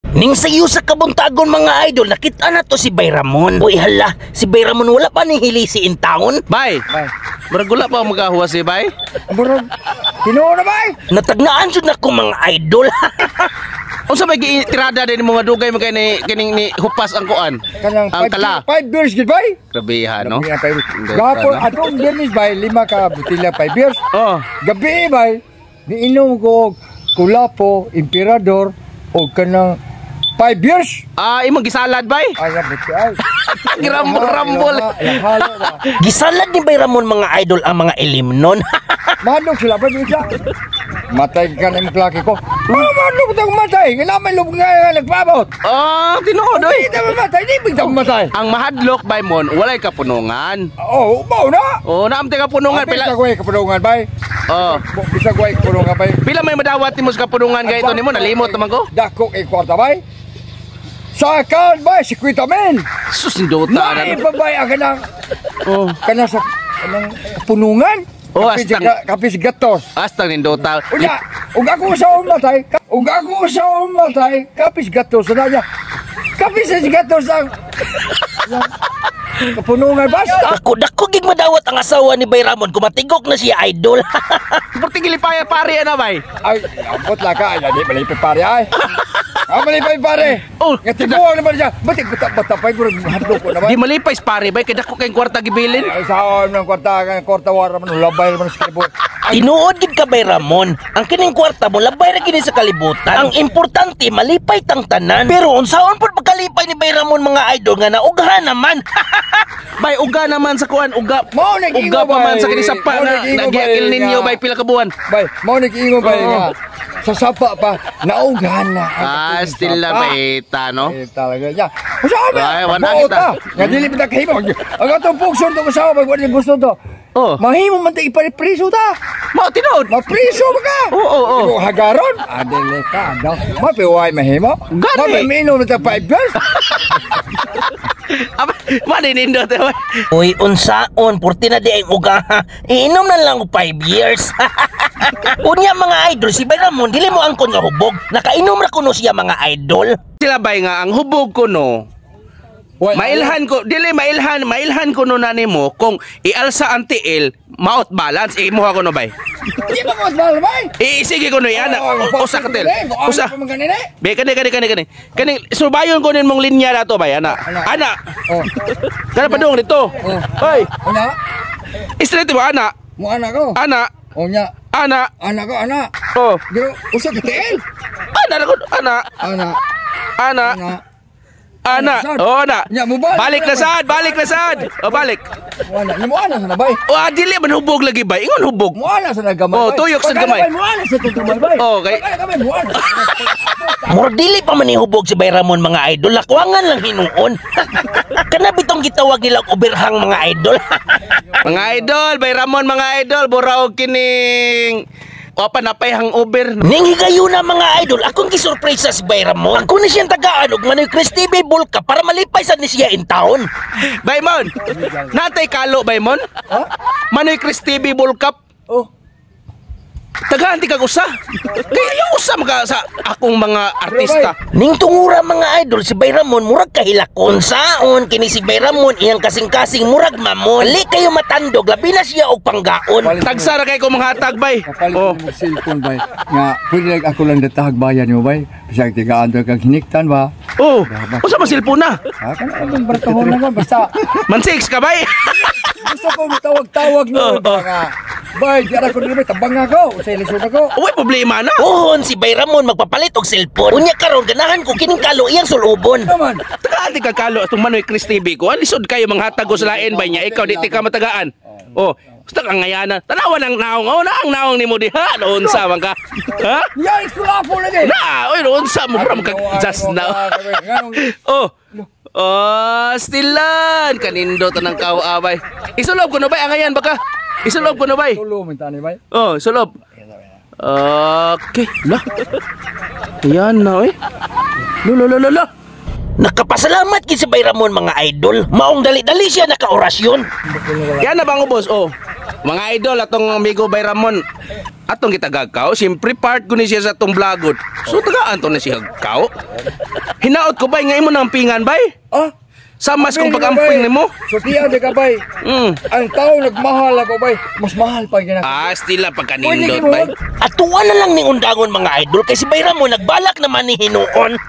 Ning sayo sa kabuntagon mga idol, nakita na to si Bay Ramon. Uy hala, si Bay Ramon wala pa ni hilisi in town. Bay, murag wala pa magahuwa si Bay. Murag, tinuo na bay? Natagnaan jud na ko mga idol. Unsa may tirada din mga dugay magay ni kining ni hupas ang kuan. Kanang Ang kala. 5 beers gid bay? Grabehan, no? Gapon atong Dennis bay 5 ka botella 5 beers. Oh. Gabi bay, niinom ko kulapo, emperador o kanang 5 beers. Imong gisalad bay? Ay, nabuti ay. Girambol-rambol. Gisalad ni Bay Ramon mga idol ang mga elimnon. Manok sila ba siya? Matay ka na yung klaki ko. Manok tang matay. Kailangan lubog nga nagpabot. Tinuod oy. Hindi naman matay. Hindi bigtang matay. Ang mahadlok bay mon, walay kapunungan. Ubaw na. Naamte kapunungan Bisa ko kapunungan bay. Bisa ko kapunungan bay. Pila may madawat nimo sa kapunungan gayto nimo nalimot naman ko? Dako kwarta bay. Sa account bay, 50 men. Sus indota na. Naibabay ang kanang sa kanang punungan. Kapis gatos. Astang nindota. Ug ako sa umatay, kapis gatos na niya. Kapis gatos ang kapunungan basta. Dako gig madawat ang asawa ni Bay Ramon kumatigok na siya idol. Porti gilipaya pare na bay. Ay, ambot la ka, di malipay pare ay. Malipay pare. Ngatibuan naman siya. Batik bata pa ko hadlok ko naman. Di malipay pare bay kay dako kay kwarta gibilin. Ay saon ng kwarta war man labay man sa kalibutan. Tinuod gid ka Bay Ramon, ang kining kwarta mo labay ra gid sa kalibutan. Ang importante malipay tang tanan. Pero unsaon pud pagkalipay ni Bay Ramon mga idol nga naughan naman. Bay uga naman sa kuan, uga. Uga pa man sa kini sapa na nagyakil ninyo bay pila ka buwan. Bay, mo nag-ingon bay nga. Sa sapa pa naughan na. Still na baita no. Talaga ya. Usabe. Ay, wala kita. Nga dili pa kahimo. Ang atong pugson to usawa pag wala gusto to. Mahimo man ta iparipriso ta. Mo tinuod. Mapriso ba ka? Oo. Hagaron. Adele ka. Mapiway mahimo. Mapimino na ta 5 years. Maninindot eh. Uy, unsaon, purti na di ay uga. Iinom na lang 5 years. Unya mga idol, si Bay Ramon, dili mo angkon nga hubog. Nakainom ra kuno siya mga idol. Sila bay nga, ang hubog ko no, mailhan ko, mailhan ko no na nimo kung ialsa ang tiil, maot balance, imuha ko no bay. Di ba maot balance bay? Sige ko no, yan, usa ka til. Usa. Bay, kani. Kani, surbayon ko nin mong linya na to bay, ana. Kana pa dong dito. Hoy. Ana? Straight mo, ana. Mo ana ko. Ana. Onya. Ana. Ana ko, ana. Pero, usa ka tiil. Ana. Ana. Balik na sad. Balik. Wala, mo ana sa nabay. Dili man hubog lagi bay. Ingon hubog. Mo ana sa nagamay. Tuyok sa gamay. Mo ana sa gamay bay. Okay. Mo ana. Mura dili pa man hubog si Bay Ramon mga idol. Lakwangan lang hinuon. Kana bitong gitawag nila og uberhang mga idol. Mga idol, Bay Ramon mga idol, buraw kining napay hang Uber. Ning higayon na mga idol, akong gisurprise sa si Bay Ramon. Ako ni siyang tagaan og Manoy Chris TV Bulka para malipay sa ni siya in town. Baymon, natay kalo Baymon? Manoy Chris TV Bulkap. Tagaan ti kag usa. Kaya usa mga sa akong mga artista. Ning tungura mga idol si Bay Ramon murag kahilakon. Saon kini si Bay Ramon iyang kasing-kasing murag mamon. Ali kayo matandog labi na siya og panggaon. Tagsara kay ko mga hatag bay. Kapalit mo cellphone bay. Nga pwede ako lang datahag bayan mo bay. Bisag tigaan to kag hiniktan ba? Usa man cellphone na? Kan ang barkahon na basta. Man 6 ka bay. Gusto ko matawag-tawag no. Bay, diara ko dili tabang ako. Sa ilisod ako. Uy, problema na. Si Bay Ramon magpapalit og cellphone. Unya karon ganahan ko kining kalo iyang sulubon. Naman. Tagaan ti kagkalo atong Manoy Chris TV ko. Alisod kayo mga hatag ko sa lain bay niya. Ikaw di ti ka matagaan. Gusto kang ngayanan. Tanawan ang naong. Ang naong ni mo diha. Noon sa man ka. Ha? Yan, iskulapo lagi. Noon sa mo. From just now. Stilan. Kanindo to ng kaawabay. Isulob ko na bay. Ang ngayan baka. Isulob ko na bay. Tulo mintani bay. Isulob. Okay. Lah. Ayan na eh. Lolo. Nakapasalamat kay si Bay Ramon mga idol. Maong dali-dali siya nakaorasyon. Yan na bang ubos? Mga idol, atong amigo Bay Ramon, atong gitagakaw, siyempre part ko ni siya sa atong vlogod. So tagaan to na siya hagkaw. Hinaot ko bay, nga imo nang pingan bay? Ah, Samas kung pag-amping ni mo. So tiyan di ka bay. Ang tao nagmahal ako bay. Mas mahal pa yung Stila pagkanindot bay. Atuan na lang ni undangon mga idol kay si Bayram mo nagbalak naman ni hinuon.